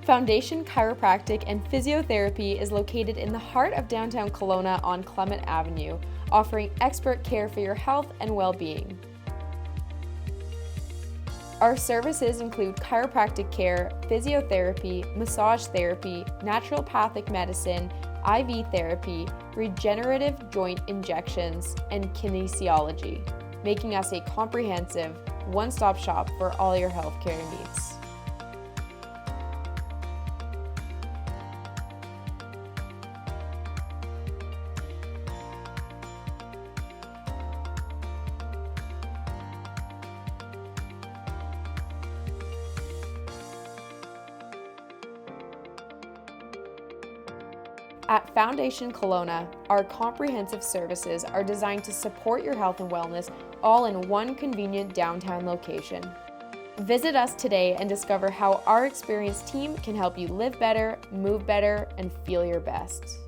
Foundation Chiropractic and Physiotherapy is located in the heart of downtown Kelowna on Clement Avenue, offering expert care for your health and well-being. Our services include chiropractic care, physiotherapy, massage therapy, naturopathic medicine, IV therapy, regenerative joint injections, and kinesiology, making us a comprehensive, one-stop shop for all your healthcare needs. At Foundation Kelowna, our comprehensive services are designed to support your health and wellness all in one convenient downtown location. Visit us today and discover how our experienced team can help you live better, move better, and feel your best.